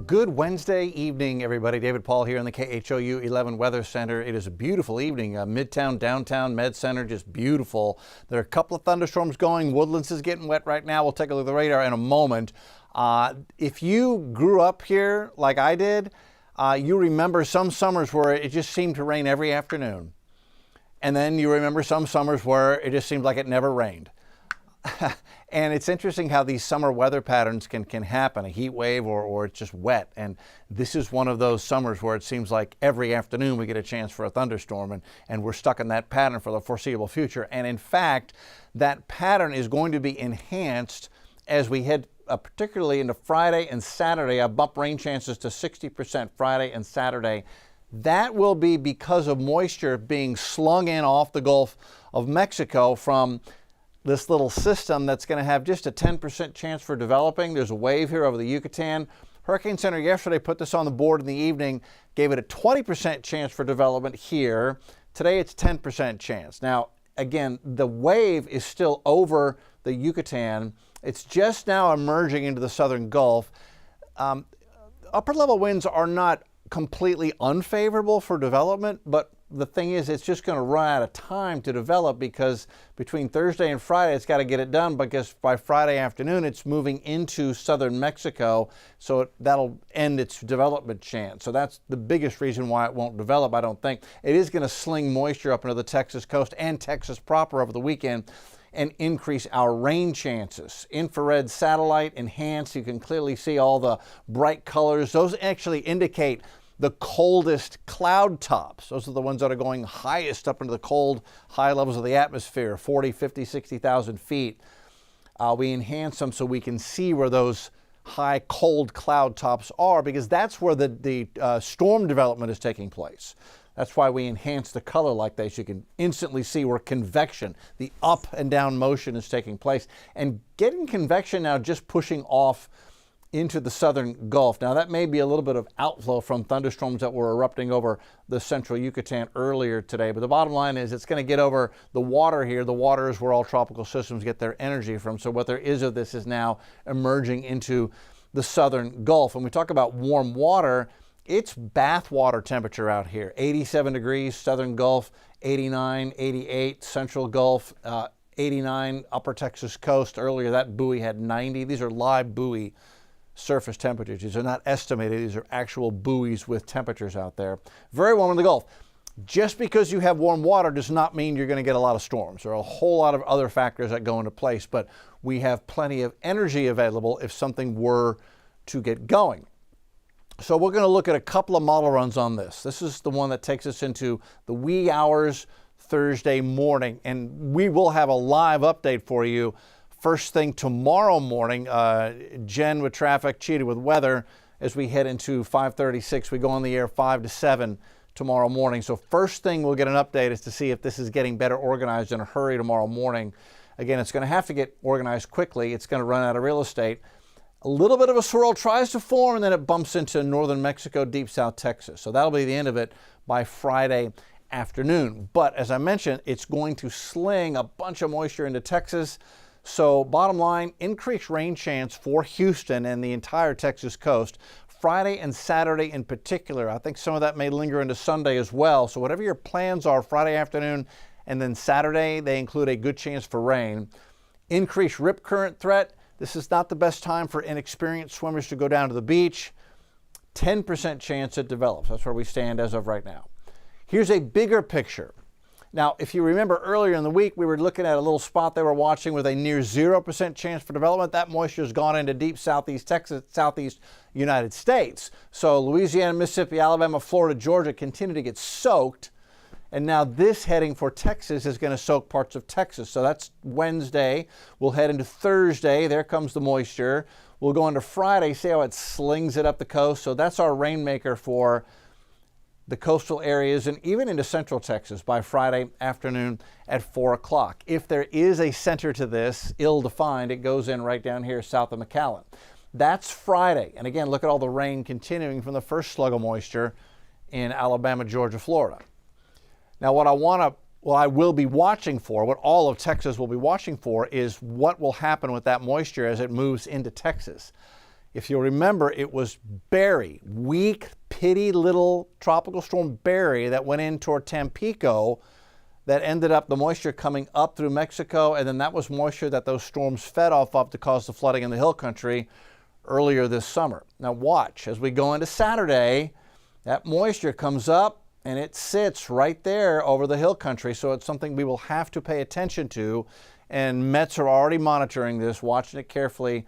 Good Wednesday evening, everybody. David Paul here in the KHOU 11 Weather Center. It is a beautiful evening. Midtown, downtown, Med Center, just beautiful. There are a couple of thunderstorms going. Woodlands is getting wet right now. We'll take a look at the radar in a moment. If you grew up here like I did, you remember some summers where it just seemed to rain every afternoon. And then you remember some summers where it just seemed like it never rained. And it's interesting how these summer weather patterns can happen, a heat wave or it's just wet. And this is one of those summers where it seems like every afternoon we get a chance for a thunderstorm, and we're stuck in that pattern for the foreseeable future. And in fact, that pattern is going to be enhanced as we head particularly into Friday and Saturday. I bump rain chances to 60% Friday and Saturday. That will be because of moisture being slung in off the Gulf of Mexico from this little system that's going to have just a 10% chance for developing. There's a wave here over the Yucatan. Hurricane Center yesterday put this on the board in the evening, gave it a 20% chance for development here. Today it's 10% chance. Now, again, the wave is still over the Yucatan. It's just now emerging into the southern Gulf. Upper level winds are not completely unfavorable for development, but the thing is, it's just going to run out of time to develop because between Thursday and Friday, it's got to get it done because by Friday afternoon, it's moving into southern Mexico. So that'll end its development chance. So that's the biggest reason why it won't develop, I don't think. It is going to sling moisture up into the Texas coast and Texas proper over the weekend and increase our rain chances. Infrared satellite enhanced. You can clearly see all the bright colors. Those actually indicate the coldest cloud tops. Those are the ones that are going highest up into the cold, high levels of the atmosphere, 40, 50, 60,000 feet. We enhance them so we can see where those high cold cloud tops are because that's where the storm development is taking place. That's why we enhance the color like this. You can instantly see where convection, the up and down motion is taking place. And getting convection now just pushing off into the southern Gulf. Now that may be a little bit of outflow from thunderstorms that were erupting over the central Yucatan earlier today, but the bottom line is it's going to get over the water here. The water is where all tropical systems get their energy from, so what there is of this is now emerging into the southern Gulf. When we talk about warm water, it's bath water temperature out here. 87 degrees, southern Gulf, 89, 88, central Gulf, 89, upper Texas coast. Earlier that buoy had 90. These are live buoy surface temperatures. These are not estimated. These are actual buoys with temperatures out there. Very warm in the Gulf. Just because you have warm water does not mean you're going to get a lot of storms. There are a whole lot of other factors that go into place, but we have plenty of energy available if something were to get going. So we're going to look at a couple of model runs on this. This is the one that takes us into the wee hours Thursday morning, and we will have a live update for you first thing tomorrow morning. Jen with traffic, Cheetah with weather. As we head into 5:36, we go on the air 5 to 7 tomorrow morning. So first thing we'll get an update is to see if this is getting better organized in a hurry tomorrow morning. Again, it's going to have to get organized quickly. It's going to run out of real estate. A little bit of a swirl tries to form, and then it bumps into northern Mexico, deep south Texas. So that'll be the end of it by Friday afternoon. But as I mentioned, it's going to sling a bunch of moisture into Texas. So bottom line, increased rain chance for Houston and the entire Texas coast. Friday and Saturday in particular. I think some of that may linger into Sunday as well. So whatever your plans are Friday afternoon and then Saturday, they include a good chance for rain. Increased rip current threat. This is not the best time for inexperienced swimmers to go down to the beach. 10% chance it develops. That's where we stand as of right now. Here's a bigger picture. Now, if you remember earlier in the week, we were looking at a little spot they were watching with a near 0% chance for development. That moisture has gone into deep southeast Texas, southeast United States. So Louisiana, Mississippi, Alabama, Florida, Georgia continue to get soaked. And now this heading for Texas is going to soak parts of Texas. So that's Wednesday. We'll head into Thursday. There comes the moisture. We'll go into Friday, see how it slings it up the coast. So that's our rainmaker for the coastal areas and even into central Texas by Friday afternoon at 4 o'clock. If there is a center to this, ill-defined, it goes in right down here south of McAllen. That's Friday. And again, look at all the rain continuing from the first slug of moisture in Alabama, Georgia, Florida. Now, what I will be watching for, what all of Texas will be watching for, is what will happen with that moisture as it moves into Texas. If you'll remember, it was Barry, weak, pitty little tropical storm Barry that went in toward Tampico that ended up the moisture coming up through Mexico, and then that was moisture that those storms fed off of to cause the flooding in the hill country earlier this summer. Now watch, as we go into Saturday, that moisture comes up and it sits right there over the hill country, so it's something we will have to pay attention to, and Mets are already monitoring this, watching it carefully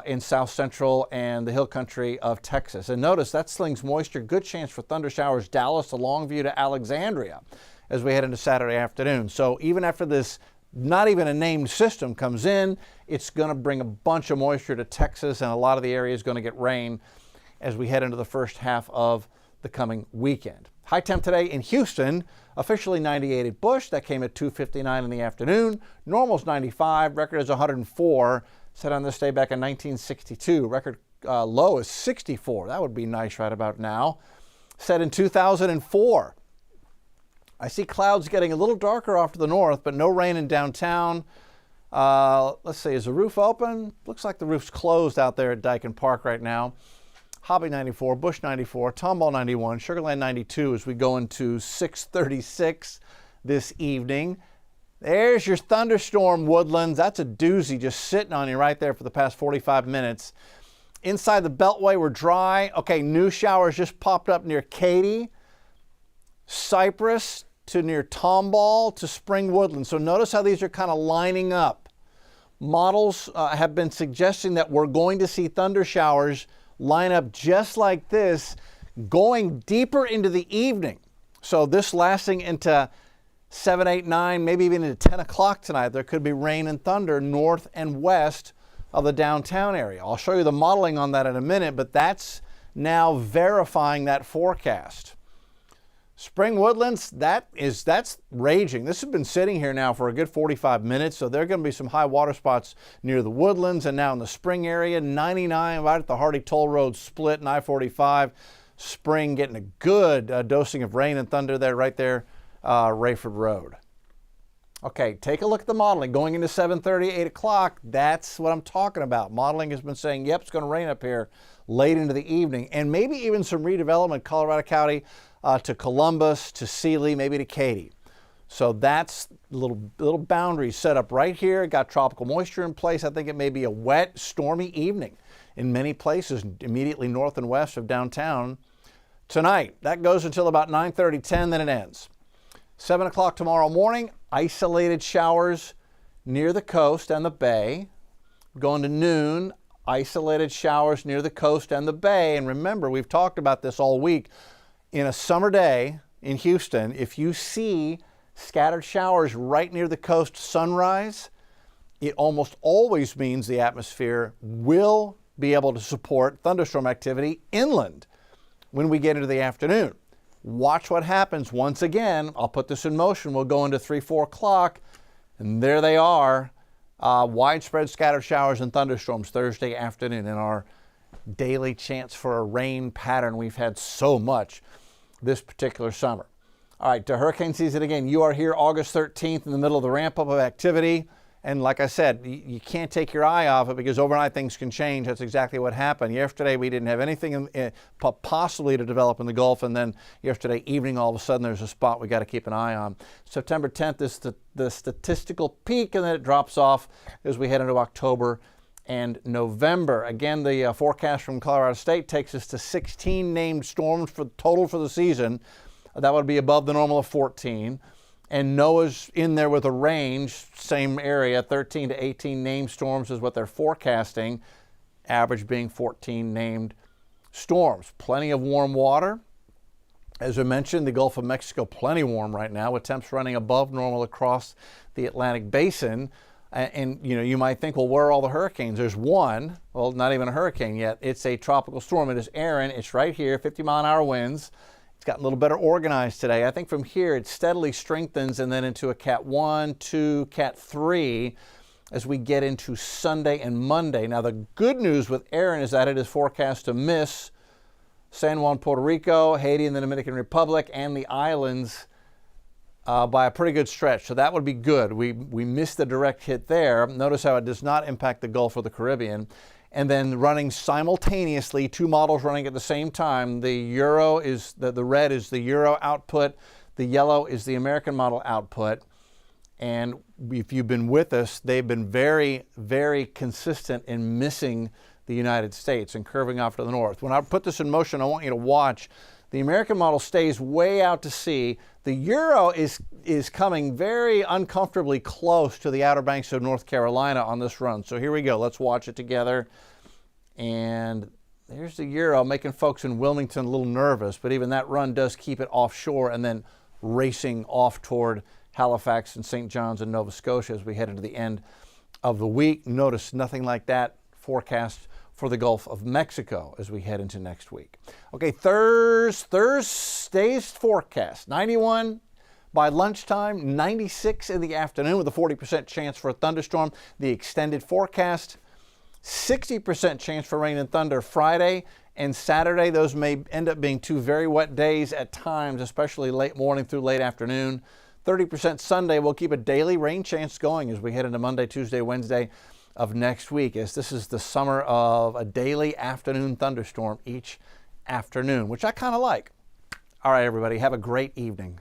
in south central and the hill country of Texas. And notice that slings moisture, good chance for thunder showers, Dallas to Longview to Alexandria as we head into Saturday afternoon. So even after this, not even a named system comes in, it's going to bring a bunch of moisture to Texas, and a lot of the area is going to get rain as we head into the first half of the coming weekend. High temp today in Houston, officially 98 at Bush. That came at 2:59 in the afternoon. Normal's 95, record is 104. Set on this day back in 1962. Record low is 64. That would be nice right about now. Set in 2004. I see clouds getting a little darker off to the north, but no rain in downtown. Let's see, is the roof open? Looks like the roof's closed out there at Dyken Park right now. Hobby 94, Bush 94, Tomball 91, Sugarland 92 as we go into 6:36 this evening. There's your thunderstorm, Woodlands. That's a doozy just sitting on you right there for the past 45 minutes. Inside the Beltway, we're dry. Okay, new showers just popped up near Katy, Cypress to near Tomball to Spring Woodland. So notice how these are kind of lining up. Models have been suggesting that we're going to see thunder showers line up just like this, going deeper into the evening. So this lasting into 7, 8, 9, maybe even into 10 o'clock tonight. There could be rain and thunder north and west of the downtown area. I'll show you the modeling on that in a minute, but that's now verifying that forecast. Spring Woodlands, that's raging. This has been sitting here now for a good 45 minutes, so there are going to be some high water spots near the Woodlands and now in the Spring area. 99 right at the Hardy Toll Road split, and I-45. Spring getting a good dosing of rain and thunder there, right there, Rayford Road. Okay, take a look at the modeling. Going into 7:30, 8 o'clock, that's what I'm talking about. Modeling has been saying, yep, it's going to rain up here late into the evening, and maybe even some redevelopment, Colorado County, to Columbus, to Sealy, maybe to Katy. So that's little boundaries set up right here. Got tropical moisture in place. I think it may be a wet, stormy evening in many places immediately north and west of downtown tonight. That goes until about 9:30, 10, then it ends. 7 o'clock tomorrow morning, isolated showers near the coast and the bay. Going to noon, isolated showers near the coast and the bay. And remember, we've talked about this all week. In a summer day in Houston, if you see scattered showers right near the coast sunrise, it almost always means the atmosphere will be able to support thunderstorm activity inland when we get into the afternoon. Watch what happens once again. I'll put this in motion. We'll go into 3, 4 o'clock, and there they are. Widespread scattered showers and thunderstorms Thursday afternoon in our daily chance for a rain pattern we've had so much this particular summer. All right, to hurricane season again. You are here August 13th in the middle of the ramp up of activity. And like I said, you can't take your eye off it because overnight things can change. That's exactly what happened. Yesterday we didn't have anything possibly to develop in the Gulf, and then yesterday evening all of a sudden there's a spot we got to keep an eye on. September 10th is the statistical peak, and then it drops off as we head into October and November. Again, the forecast from Colorado State takes us to 16 named storms for total for the season. That would be above the normal of 14. And NOAA's in there with a range, same area, 13 to 18 named storms is what they're forecasting, average being 14 named storms. Plenty of warm water. As I mentioned, the Gulf of Mexico, plenty warm right now, with temps running above normal across the Atlantic Basin. And you know, you might think, well, where are all the hurricanes? There's one, well, not even a hurricane yet. It's a tropical storm. It is Aaron. It's right here, 50-mile-an-hour winds. It's gotten a little better organized today. I think from here it steadily strengthens and then into a Cat 1, 2, Cat 3 as we get into Sunday and Monday. Now the good news with Aaron is that it is forecast to miss San Juan, Puerto Rico, Haiti and the Dominican Republic, and the islands by a pretty good stretch. So that would be good. We missed the direct hit there. Notice how it does not impact the Gulf or the Caribbean. and then running simultaneously, two models running at the same time. The Euro is, the red is the Euro output, the yellow is the American model output. And if you've been with us, they've been very, very consistent in missing the United States and curving off to the north. When I put this in motion, I want you to watch. The American model stays way out to sea. The Euro is coming very uncomfortably close to the Outer Banks of North Carolina on this run. So here we go. Let's watch it together. And there's the Euro, making folks in Wilmington a little nervous, but even that run does keep it offshore and then racing off toward Halifax and St. John's and Nova Scotia as we head into the end of the week. Notice nothing like that forecast for the Gulf of Mexico as we head into next week. Okay, Thursday's forecast, 91 by lunchtime, 96 in the afternoon with a 40% chance for a thunderstorm. The extended forecast, 60% chance for rain and thunder Friday and Saturday. Those may end up being two very wet days at times, especially late morning through late afternoon. 30% Sunday. We'll keep a daily rain chance going as we head into Monday, Tuesday, Wednesday of next week, as this is the summer of a daily afternoon thunderstorm each afternoon, which I kind of like. All right, everybody, have a great evening.